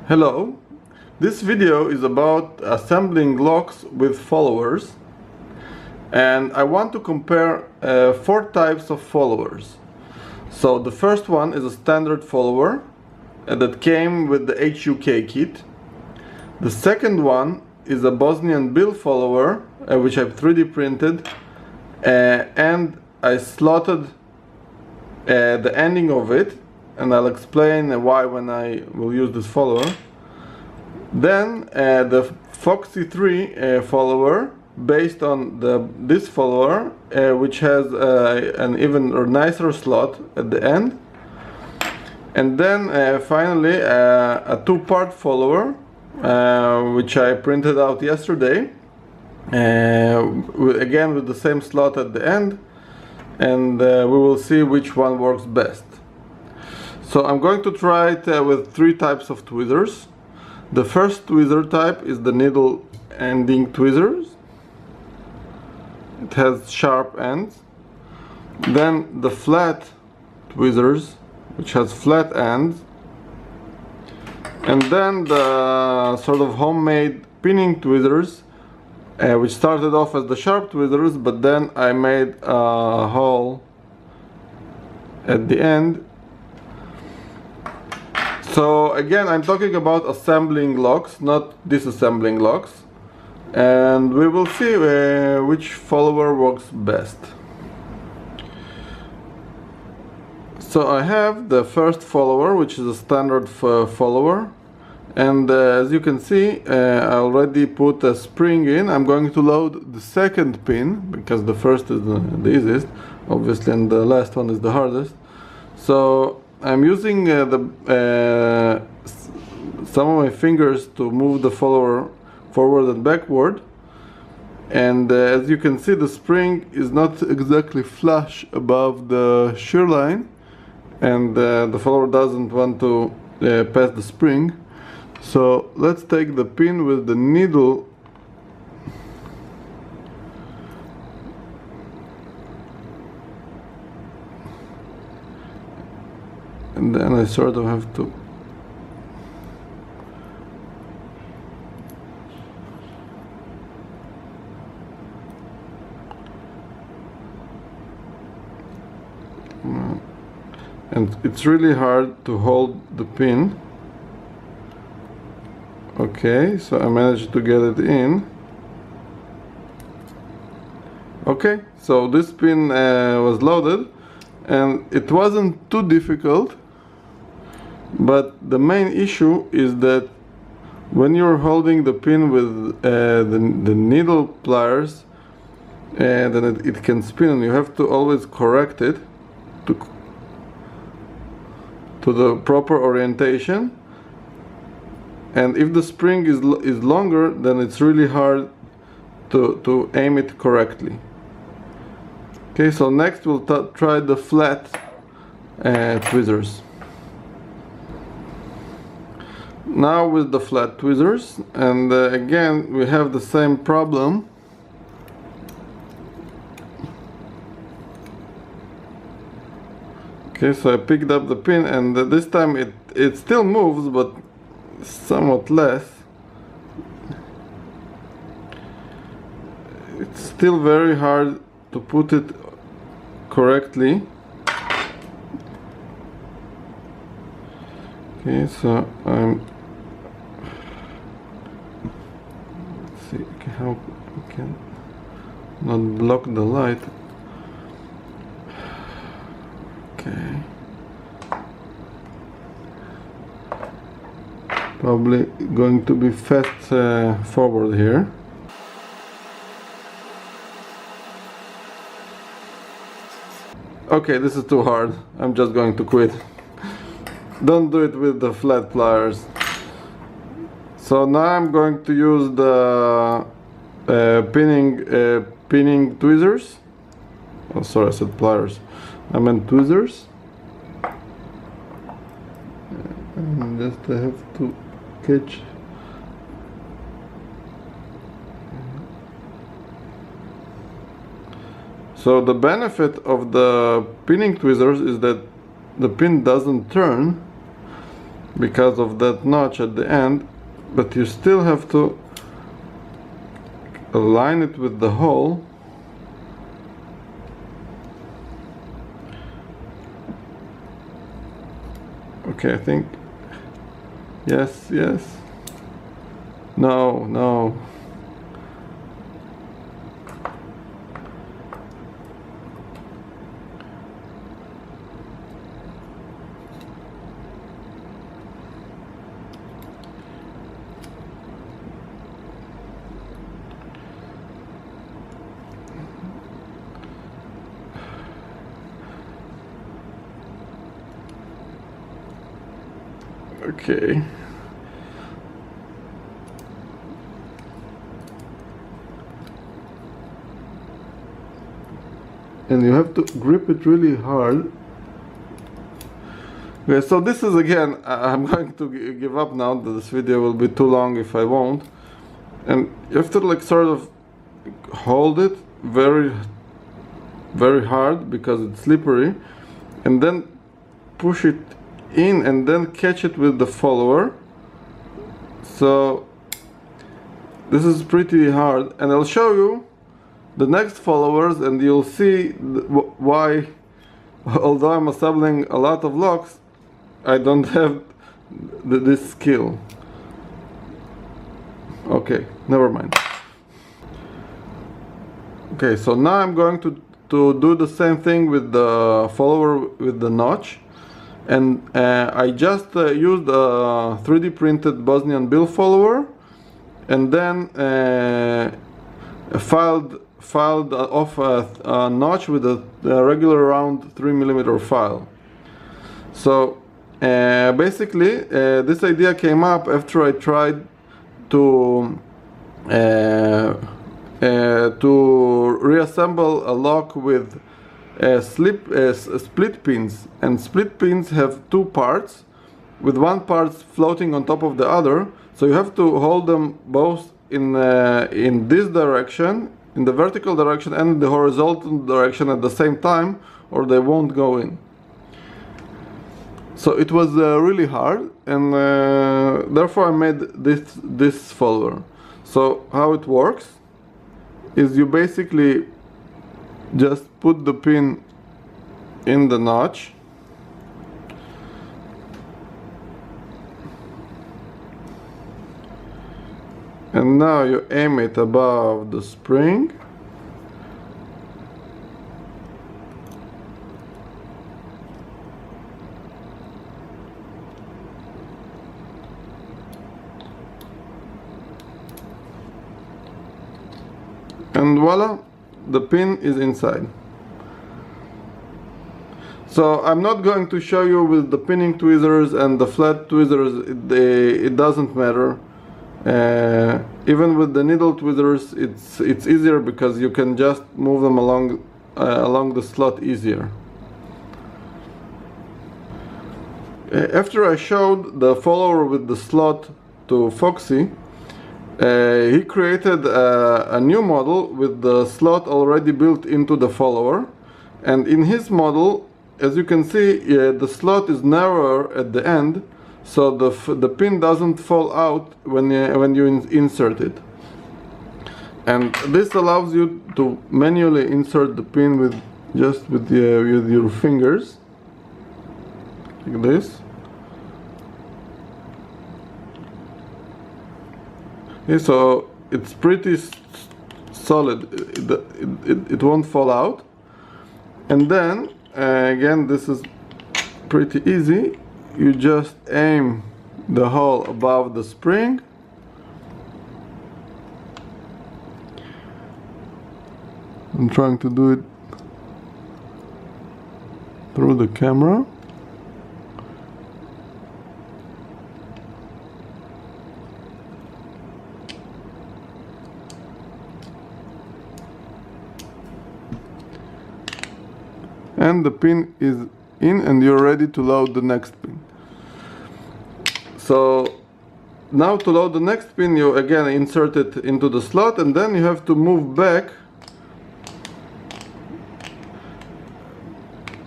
Hello, this video is about assembling locks with followers, and I want to compare four types of followers. So the first one is a standard follower that came with the HUK kit. The second one is a Bosnian bill follower which I've 3D printed and I slotted the ending of it, and I'll explain why when I will use this follower. Then the Foxy 3 follower based on this follower which has an even or nicer slot at the end. And then finally a two-part follower which I printed out yesterday, again with the same slot at the end, and we will see which one works best. So I'm going to try it with three types of tweezers. The first tweezer type is the needle ending tweezers. It has sharp ends. Then the flat tweezers, which has flat ends. And then the sort of homemade pinning tweezers, which started off as the sharp tweezers, but then I made a hole at the end. So again, I'm talking about assembling locks, not disassembling locks, and we will see which follower works best. So I have the first follower, which is a standard follower, and as you can see, I already put a spring in. I'm going to load the second pin because the first is the easiest, obviously, and the last one is the hardest. So I'm using some of my fingers to move the follower forward and backward, and as you can see, the spring is not exactly flush above the shear line, and the follower doesn't want to pass the spring. So let's take the pin with the needle and then I sort of have to and it's really hard to hold the pin. Okay, so I managed to get it in. Okay, so this pin was loaded and it wasn't too difficult. But the main issue is that when you're holding the pin with the needle pliers, then it can spin, and you have to always correct it to the proper orientation. And if the spring is longer, then it's really hard to aim it correctly. Okay, so next we'll try the flat tweezers. Now with the flat tweezers, and again we have the same problem. Okay, so I picked up the pin, and this time it still moves, but somewhat less. It's still very hard to put it correctly. Okay, so let's see how we can not block the light. Okay. Probably going to be fast forward here. Okay, this is too hard. I'm just going to quit. Don't do it with the flat pliers. So now I'm going to use the pinning tweezers. Oh, sorry, I said pliers. I meant tweezers. And just I have to catch. So the benefit of the pinning tweezers is that the pin doesn't turn, because of that notch at the end, but you still have to align it with the hole. Okay, I think yes, yes. No, no. Okay. And you have to grip it really hard. Okay, so this is again, I'm going to give up now. This video will be too long if I won't. And you have to like sort of hold it very hard because it's slippery, and then push it in and then catch it with the follower. So this is pretty hard, and I'll show you the next followers and you'll see why, although I'm assembling a lot of locks, I don't have this skill. Okay, never mind. Okay, so now I'm going to do the same thing with the follower with the notch. And I just used a 3D printed Bosnian bill follower, and then filed off a notch with a regular round 3mm file. So basically this idea came up after I tried to reassemble a lock with split pins, and split pins have two parts with one part floating on top of the other, so you have to hold them both in this direction, in the vertical direction, and the horizontal direction at the same time, or they won't go in. So it was really hard, and therefore I made this follower. So how it works is you basically just put the pin in the notch, and now you aim it above the spring, and voila, the pin is inside. So I'm not going to show you with the pinning tweezers and the flat tweezers, it doesn't matter. Even with the needle tweezers, it's easier because you can just move them along the slot easier. After I showed the follower with the slot to Foxy, he created a new model with the slot already built into the follower, and in his model, as you can see, the slot is narrower at the end, so the pin doesn't fall out when you insert it. And this allows you to manually insert the pin with your fingers, like this. Okay, so it's pretty solid, it won't fall out. And then again, this is pretty easy. You just aim the hole above the spring, I'm trying to do it through the camera. And the pin is in, and you're ready to load the next pin. So now to load the next pin, you again insert it into the slot, and then you have to move back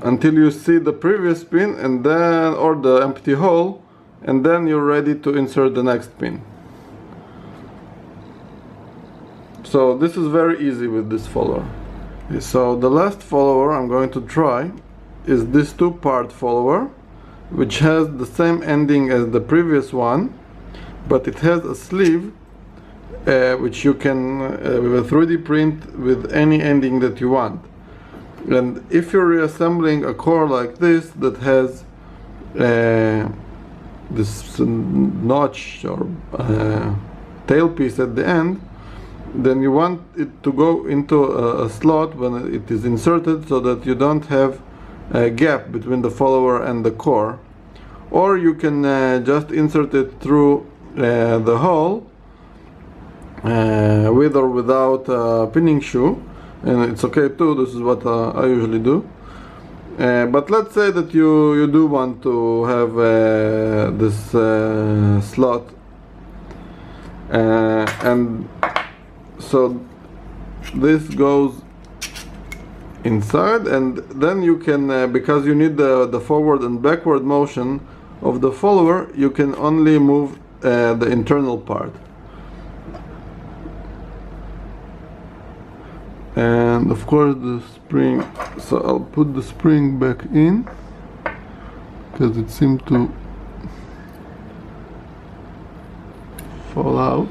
until you see the previous pin, and then, or the empty hole, and then you're ready to insert the next pin. So this is very easy with this follower. So the last follower I'm going to try is this two-part follower, which has the same ending as the previous one, but it has a sleeve which you can with a 3D print with any ending that you want. And if you're reassembling a core like this that has this notch or tailpiece at the end, then you want it to go into a slot when it is inserted, so that you don't have a gap between the follower and the core. Or you can just insert it through the hole with or without a pinning shoe, and it's okay too. This is what I usually do. But let's say that you do want to have this slot, and so this goes inside, and then you can, because you need the forward and backward motion of the follower, you can only move the internal part. And of course the spring, so I'll put the spring back in because it seemed to fall out.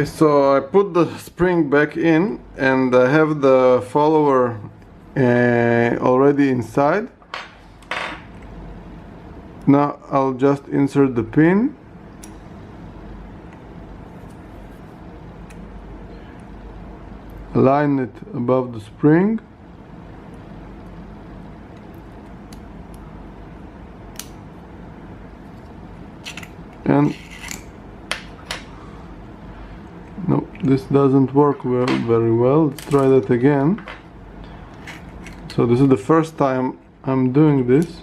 So I put the spring back in, and I have the follower already inside. Now I'll just insert the pin. Align it above the spring. And no, this doesn't work very well. Let's try that again. So this is the first time I'm doing this.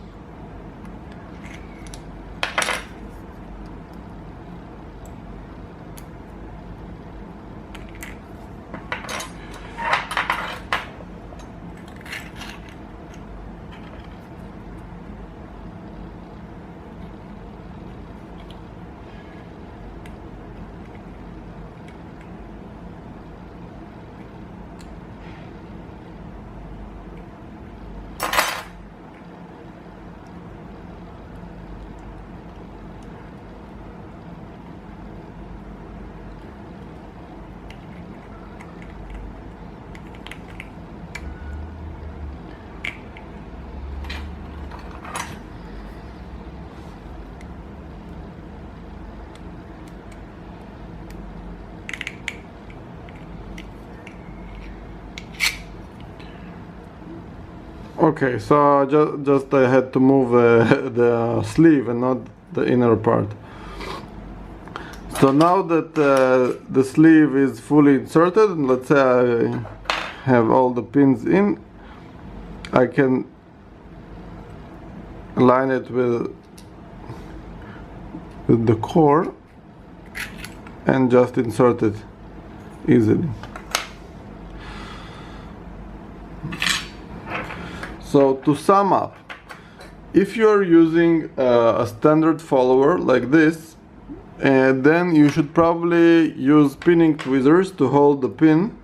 Okay, so just I had to move the sleeve and not the inner part. So now that the sleeve is fully inserted, and let's say I have all the pins in, I can align it with the core and just insert it easily. So to sum up, if you are using a standard follower like this, then you should probably use pinning tweezers to hold the pin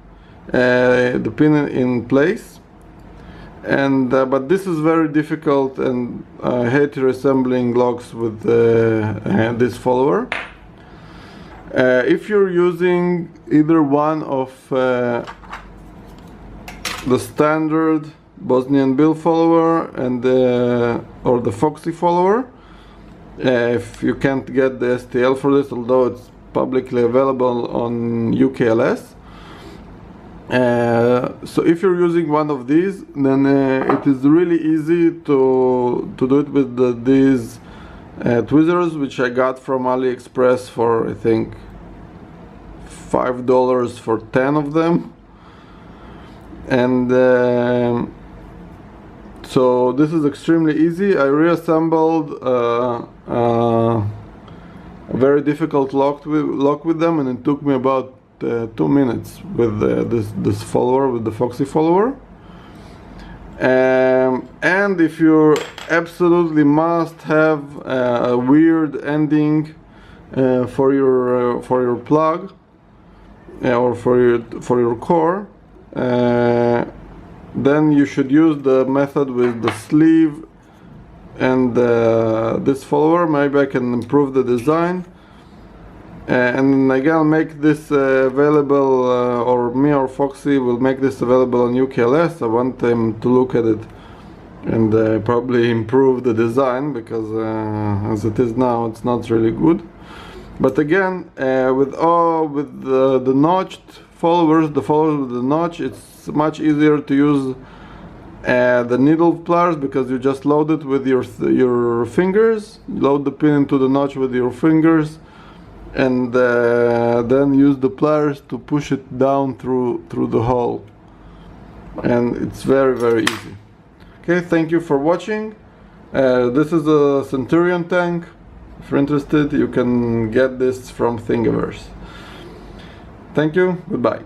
in place. And but this is very difficult, and I hate reassembling locks with this follower. If you're using either one of the standard Bosnian bill follower and or the Foxy follower, if you can't get the STL for this, although it's publicly available on UKLS. So if you're using one of these, then it is really easy to do it with these tweezers, which I got from AliExpress for I think $5 for 10 of them. And so this is extremely easy. I reassembled a very difficult lock with them, and it took me about 2 minutes with this follower, with the Foxy follower. And if you absolutely must have a weird ending for your plug or for your core, then you should use the method with the sleeve and this follower. Maybe I can improve the design, and again make this available, or me or Foxy will make this available on UKLS. I want them to look at it and probably improve the design, because as it is now it's not really good. But again, with the notched followers, the followers with the notch, it's much easier to use the needle pliers, because you just load it with your fingers, load the pin into the notch with your fingers, and then use the pliers to push it down through the hole, and it's very easy. Okay, thank you for watching. This is a Centurion tank. If you're interested, you can get this from Thingiverse. Thank you, goodbye.